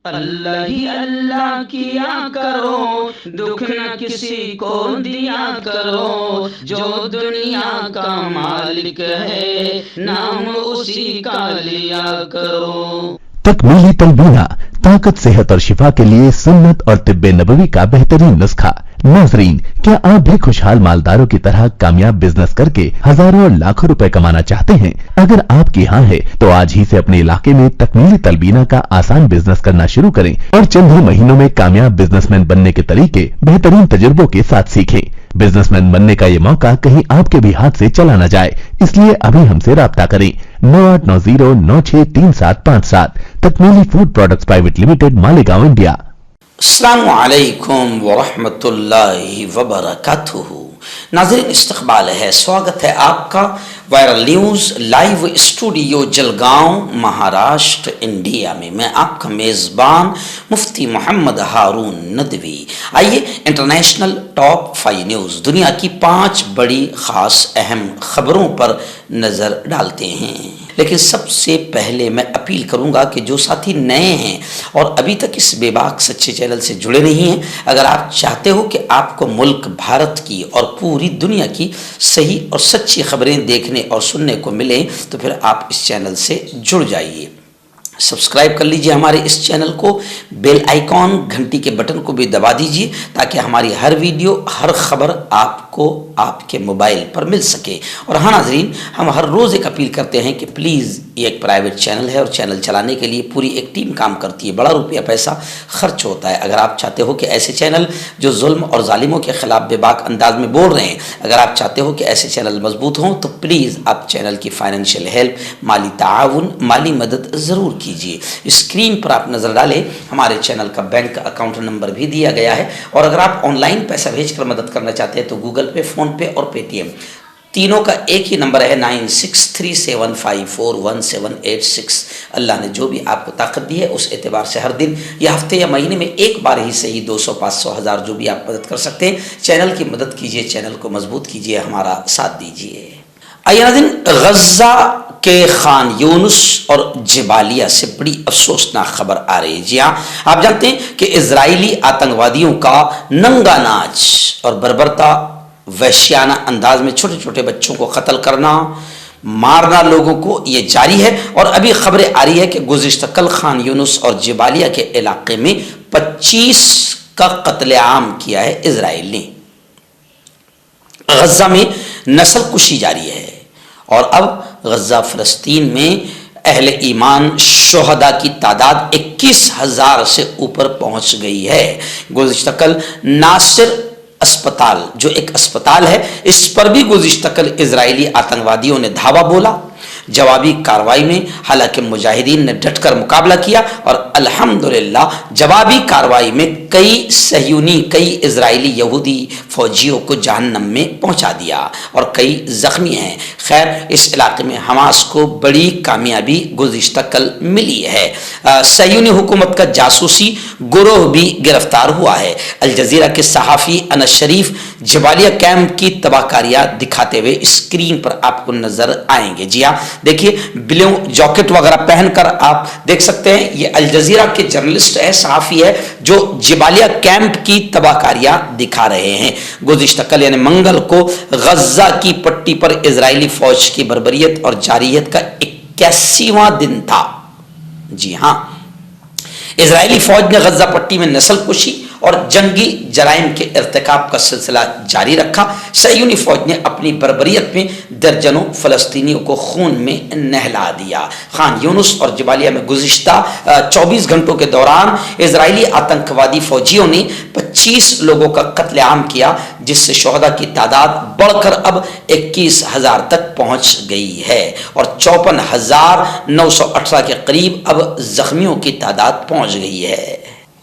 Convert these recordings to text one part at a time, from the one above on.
اللہ ہی اللہ کیا کرو، دکھ نہ کسی کو دیا کرو، جو دنیا کا مالک ہے نام اسی کا لیا کرو۔ تکمیلی تلبینہ، طاقت، صحت اور شفا کے لیے سنت اور طب نبوی کا بہترین نسخہ۔ ناظرین، کیا آپ بھی خوشحال مالداروں کی طرح کامیاب بزنس کر کے ہزاروں اور لاکھوں روپے کمانا چاہتے ہیں؟ اگر آپ کی ہاں ہے تو آج ہی سے اپنے علاقے میں تکمیلی تلبینہ کا آسان بزنس کرنا شروع کریں اور چند ہی مہینوں میں کامیاب بزنس مین بننے کے طریقے بہترین تجربوں کے ساتھ سیکھیں۔ بزنس مین بننے کا یہ موقع کہیں آپ کے بھی ہاتھ سے چلا نہ جائے، اس لیے ابھی ہم سے رابطہ کریں۔ 9890963757 تکمیلی food products private limited, Malegaon, India. السلام علیکم ورحمۃ اللہ وبرکاتہ۔ ناظرین، استقبال ہے، سواگت ہے آپ کا viral news live studio Jalgaon, Maharashtra, India میں۔ میں آپ کا میزبان مفتی محمد ہارون ندوی۔ آئیے انٹرنیشنل ٹاپ 5 نیوز، دنیا کی 5 بڑی خاص اہم خبروں پر نظر ڈالتے ہیں۔ لیکن سب سے پہلے میں اپیل کروں گا کہ جو ساتھی نئے ہیں اور ابھی تک اس بے باک سچے چینل سے جڑے نہیں ہیں، اگر آپ چاہتے ہو کہ آپ کو ملک بھارت کی اور پوری دنیا کی صحیح اور سچی خبریں دیکھنے اور سننے کو ملیں تو پھر آپ اس چینل سے جڑ جائیے۔ سبسکرائب کر لیجئے ہمارے اس چینل کو، بیل آئیکن گھنٹی کے بٹن کو بھی دبا دیجئے تاکہ ہماری ہر ویڈیو، ہر خبر آپ کو آپ کے موبائل پر مل سکے۔ اور ہاں ناظرین، ہم ہر روز ایک اپیل کرتے ہیں کہ پلیز، یہ ایک پرائیویٹ چینل ہے اور چینل چلانے کے لیے پوری ایک ٹیم کام کرتی ہے، بڑا روپیہ پیسہ خرچ ہوتا ہے۔ اگر آپ چاہتے ہو کہ ایسے چینل جو ظلم اور ظالموں کے خلاف بے باک انداز میں بول رہے ہیں، اگر آپ چاہتے ہو کہ ایسے چینل مضبوط ہوں تو پلیز آپ چینل کی فائنینشیل ہیلپ، مالی تعاون، مالی مدد ضرور کیجیے۔ اسکرین پر آپ نظر ڈالیں، ہمارے چینل کا بینک اکاؤنٹ نمبر بھی دیا گیا ہے، اور اگر آپ آن لائن پیسہ بھیج کر مدد کرنا چاہتے ہیں تو گوگل پے، فون پے اور پے ٹی ایم تینوں کا ایک ہی نمبر ہے، 9637541786۔ اللہ نے جو بھی آپ کو طاقت دی ہے اس اعتبار سے ہر دن یا ہفتے یا مہینے میں ایک بار ہی صحیح 200، 500، 1000 جو بھی آپ مدد کر سکتے ہیں، چینل کی مدد کیجیے، چینل کو مضبوط کیجیے، ہمارا ساتھ دیجیے۔ آئیے ناظرین، غزہ کے خان یونس اور جبالیہ سے بڑی افسوسناک خبر آ رہی ہے۔ جی ہاں، آپ جانتے ہیں کہ اسرائیلی آتنکوادیوں کا ننگا ناچ اور بربرتا وحشیانہ انداز میں چھوٹے چھوٹے بچوں کو قتل کرنا، مارنا لوگوں کو، یہ جاری ہے۔ اور ابھی خبریں آ رہی ہے کہ گزشتہ کل خان یونس اور جبالیہ کے علاقے میں 25 کا قتل عام کیا ہے اسرائیل نے۔ غزہ میں نسل کشی جاری ہے اور اب غزہ فلسطین میں اہل ایمان شہداء کی تعداد 21,000 سے اوپر پہنچ گئی ہے۔ گزشتہ کل ناصر اسپتال، جو ایک اسپتال ہے، اس پر بھی گزشتہ کل اسرائیلی آتنکوادیوں نے دھاوا بولا۔ جوابی کارروائی میں حالانکہ مجاہدین نے ڈٹ کر مقابلہ کیا اور الحمدللہ جوابی کارروائی میں کئی اسرائیلی یہودی فوجیوں کو جہنم میں پہنچا دیا اور کئی زخمی ہیں۔ خیر، اس علاقے میں حماس کو بڑی کامیابی گزشتہ کل ملی ہے۔ صہیونی حکومت کا جاسوسی گروہ بھی گرفتار ہوا ہے۔ الجزیرہ کے صحافی انس شریف جبالیہ کیمپ کی تباہ کاریاں دکھاتے ہوئے اسکرین پر آپ کو نظر آئیں گے۔ جی ہاں، دیکھیے، بلو جاکٹ وغیرہ پہن کر آپ دیکھ سکتے ہیں، یہ الجزیرہ کے جرنلسٹ ہے، صحافی ہے، جو جبالیہ کیمپ کی تباہ کاریاں دکھا رہے ہیں۔ گزشتہ کل یعنی منگل کو غزہ کی پٹی پر اسرائیلی فوج کی بربریت اور جارحیت کا 81واں دن تھا۔ جی ہاں، اسرائیلی فوج نے غزہ پٹی میں نسل کشی اور جنگی جرائم کے ارتکاب کا سلسلہ جاری رکھا۔ صہیونی فوج نے اپنی بربریت میں درجنوں فلسطینیوں کو خون میں نہلا دیا۔ خان یونس اور جبالیہ میں گزشتہ 24 گھنٹوں کے دوران اسرائیلی آتنکوادی فوجیوں نے 25 لوگوں کا قتل عام کیا، جس سے شہداء کی تعداد بڑھ کر اب 21,000 تک پہنچ گئی ہے اور 54,918 کے قریب اب زخمیوں کی تعداد پہنچ گئی ہے۔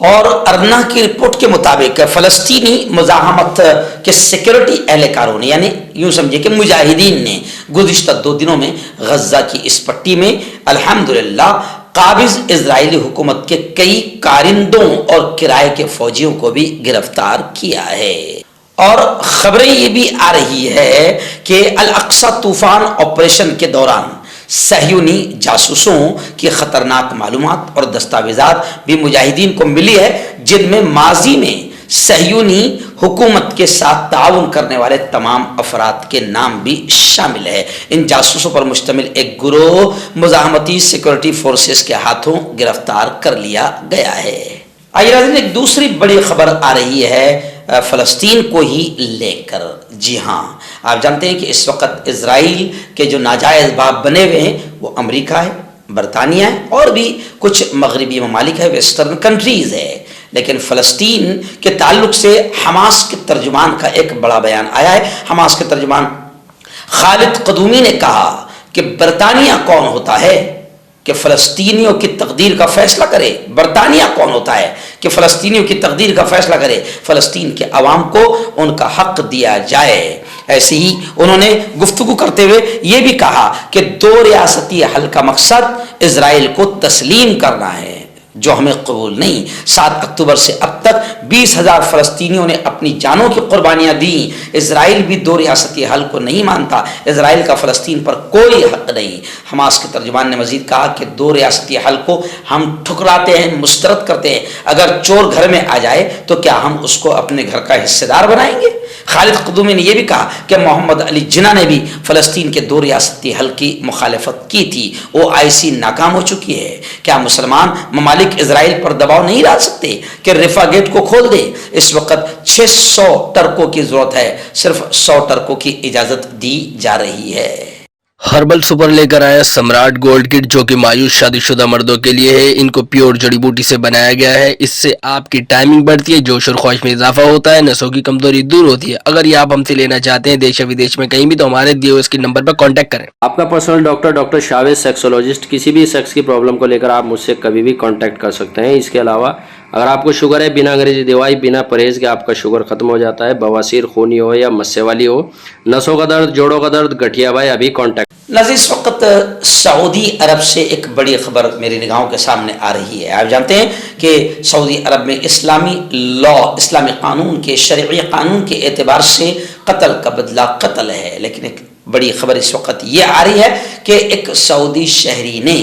اور ارنا کی رپورٹ کے مطابق فلسطینی مزاحمت کے سیکورٹی اہلکاروں نے، یعنی یوں سمجھے کہ مجاہدین نے گزشتہ 2 دنوں میں غزہ کی اس پٹی میں الحمدللہ قابض اسرائیلی حکومت کے کئی کارندوں اور کرائے کے فوجیوں کو بھی گرفتار کیا ہے۔ اور خبریں یہ بھی آ رہی ہے کہ الاقصی طوفان آپریشن کے دوران صہیونی جاسوسوں کی خطرناک معلومات اور دستاویزات بھی مجاہدین کو ملی ہے، جن میں ماضی میں صہیونی حکومت کے ساتھ تعاون کرنے والے تمام افراد کے نام بھی شامل ہے۔ ان جاسوسوں پر مشتمل ایک گروہ مزاحمتی سیکورٹی فورسز کے ہاتھوں گرفتار کر لیا گیا ہے۔ آئیے ناظرین، ایک دوسری بڑی خبر آ رہی ہے فلسطین کو ہی لے کر۔ جی ہاں، آپ جانتے ہیں کہ اس وقت اسرائیل کے جو ناجائز باپ بنے ہوئے ہیں وہ امریکہ ہے، برطانیہ ہے اور بھی کچھ مغربی ممالک ہے، ویسٹرن کنٹریز ہے۔ لیکن فلسطین کے تعلق سے حماس کے ترجمان کا ایک بڑا بیان آیا ہے۔ حماس کے ترجمان خالد قدومی نے کہا کہ برطانیہ کون ہوتا ہے کہ فلسطینیوں کی تقدیر کا فیصلہ کرے؟ برطانیہ کون ہوتا ہے کہ فلسطینیوں کی تقدیر کا فیصلہ کرے؟ فلسطین کے عوام کو ان کا حق دیا جائے۔ ایسے ہی انہوں نے گفتگو کرتے ہوئے یہ بھی کہا کہ 2 ریاستی حل کا مقصد اسرائیل کو تسلیم کرنا ہے، جو ہمیں قبول نہیں۔ 7 اکتوبر سے اب تک 20,000 فلسطینیوں نے اپنی جانوں کی قربانیاں دیں۔ اسرائیل بھی 2 ریاستی حل کو نہیں مانتا، اسرائیل کا فلسطین پر کوئی حق نہیں۔ حماس کے ترجمان نے مزید کہا کہ 2 ریاستی حل کو ہم ٹھکراتے ہیں، مسترد کرتے ہیں۔ اگر چور گھر میں آ جائے تو کیا ہم اس کو اپنے گھر کا حصے دار بنائیں گے؟ خالد قدومی نے یہ بھی کہا کہ محمد علی جناح نے بھی فلسطین کے 2 ریاستی حل کی مخالفت کی تھی، وہ OIC ناکام ہو چکی ہے۔ کیا مسلمان ممالک اسرائیل پر دباؤ نہیں ڈال سکتے کہ رفا گیٹ کو کھول دے؟ اس وقت 600 ٹرکوں کی ضرورت ہے، صرف 100 ٹرکوں کی اجازت دی جا رہی ہے۔ ہربل سپر لے کر آیا سمراٹ گولڈ کٹ، جو کہ مایوس شادی شدہ مردوں کے لیے ہے۔ ان کو پیور جڑی بوٹی سے بنایا گیا ہے، اس سے آپ کی ٹائمنگ بڑھتی ہے، جوش اور خواہش میں اضافہ ہوتا ہے، نسوں کی کمزوری دور ہوتی ہے۔ اگر یہ آپ ہم سے لینا چاہتے ہیں دیش و ودیش میں کہیں بھی، تو ہمارے دیے ہوئے اس کے نمبر پر کانٹیکٹ کریں۔ آپ کا پرسنل ڈاکٹر شاویز سیکسولوجسٹ، کسی بھی سیکس کی پرابلم کو لے کر آپ مجھ سے کبھی بھی کانٹیکٹ کر سکتے ہیں۔ اس کے علاوہ اگر آپ کو شوگر ہے، بنا انگریزی دوائی، بنا پرہیز کے آپ کا شوگر ختم ہو جاتا ہے، بواسیر خونی ہو یا مسے والی ہو، نسوں کا درد، جوڑوں کا درد، گٹھیا بھائی، ابھی کانٹیکٹ۔ ناظرین، اس وقت سعودی عرب سے ایک بڑی خبر میری نگاہوں کے سامنے آ رہی ہے۔ آپ جانتے ہیں کہ سعودی عرب میں اسلامی اسلامی قانون کے شرعی قانون کے اعتبار سے قتل کا بدلہ قتل ہے، لیکن ایک بڑی خبر اس وقت یہ آ رہی ہے کہ ایک سعودی شہری نے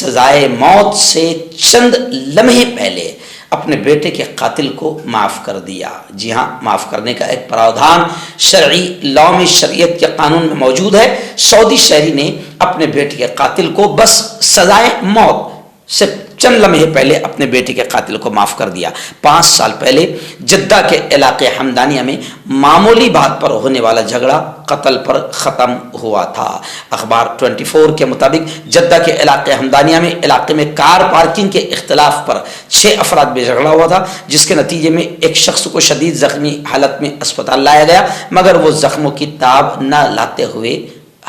سزائے موت سے چند لمحے پہلے اپنے بیٹے کے قاتل کو معاف کر دیا۔ جی ہاں، معاف کرنے کا ایک پراودھان شرعی لاء میں، شریعت کے قانون میں موجود ہے۔ سعودی شہری نے اپنے بیٹے کے قاتل کو بس سزائے موت سے چند لمحے پہلے اپنے بیٹے کے قاتل کو معاف کر دیا۔ 5 سال پہلے جدہ کے علاقے حمدانیہ میں معمولی بات پر ہونے والا جھگڑا قتل پر ختم ہوا تھا۔ اخبار 24 کے مطابق جدہ کے علاقے حمدانیہ میں علاقے میں کار پارکنگ کے اختلاف پر 6 افراد میں جھگڑا ہوا تھا، جس کے نتیجے میں ایک شخص کو شدید زخمی حالت میں اسپتال لایا گیا، مگر وہ زخموں کی تاب نہ لاتے ہوئے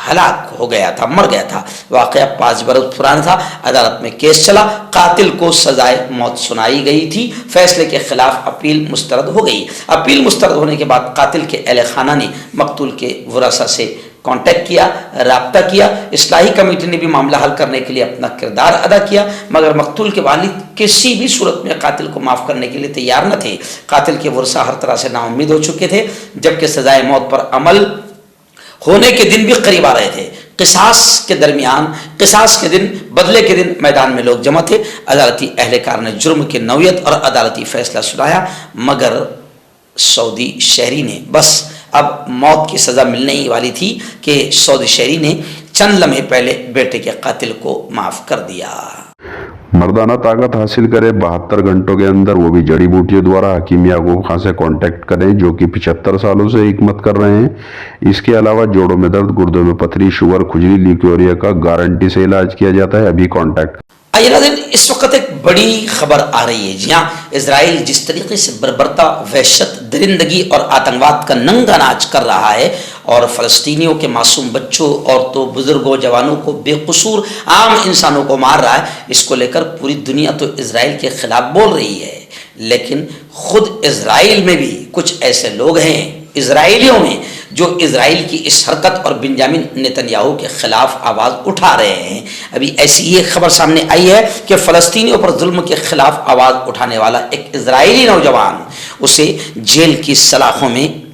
ہلاک ہو گیا تھا، مر گیا تھا۔ واقعہ 5 برس پرانا تھا۔ عدالت میں کیس چلا، قاتل کو سزائے موت سنائی گئی تھی۔ فیصلے کے خلاف اپیل مسترد ہو گئی۔ اپیل مسترد ہونے کے بعد قاتل کے اہل خانہ نے مقتول کے ورثاء سے کانٹیکٹ کیا، رابطہ کیا۔ اصلاحی کمیٹی نے بھی معاملہ حل کرنے کے لیے اپنا کردار ادا کیا، مگر مقتول کے والد کسی بھی صورت میں قاتل کو معاف کرنے کے لیے تیار نہ تھے۔ قاتل کے ورثاء ہر طرح سے نا امید ہو چکے تھے، جبکہ سزائے موت پر عمل ہونے کے دن بھی قریب آ رہے تھے۔ قصاص کے دن، بدلے کے دن میدان میں لوگ جمع تھے۔ عدالتی اہلکار نے جرم کی نوعیت اور عدالتی فیصلہ سنایا، مگر سعودی شہری نے بس اب موت کی سزا ملنے ہی والی تھی کہ سعودی شہری نے چند لمحے پہلے بیٹے کے قاتل کو معاف کر دیا۔ مردانہ طاقت حاصل کرے 72 گھنٹوں کے اندر، وہ بھی جڑی بوٹیوں دوارا۔ حکیم یعقوب خان سے کانٹیکٹ کریں، جو کہ 75 سالوں سے حکمت کر رہے ہیں۔ اس کے علاوہ جوڑوں میں درد، گردوں میں پتھری، شوگر، کھجلی، لیکوریا کا گارنٹی سے علاج کیا جاتا ہے۔ ابھی کانٹیکٹ۔ آئیے ناظرین، اس وقت ایک بڑی خبر آ رہی ہے۔ جی ہاں، اسرائیل جس طریقے سے بربرتا، وحشت، درندگی اور آتنکواد کا ننگا ناچ کر رہا ہے اور فلسطینیوں کے معصوم بچوں، عورتوں، بزرگوں، جوانوں کو، بے قصور عام انسانوں کو مار رہا ہے، اس کو لے کر پوری دنیا تو اسرائیل کے خلاف بول رہی ہے، لیکن خود اسرائیل میں بھی کچھ ایسے لوگ ہیں، اسرائیلیوں میں، جو اسرائیل کی اس حرکت اور بنجامن نتنیاہو کے خلاف آواز اٹھا رہے ہیں۔ ابھی ایسی یہ خبر سامنے آئی ہے کہ فلسطینیوں پر ظلم کے خلاف آواز اٹھانے والا ایک اسرائیلی نوجوان، اسے جیل کی سلاخوں میں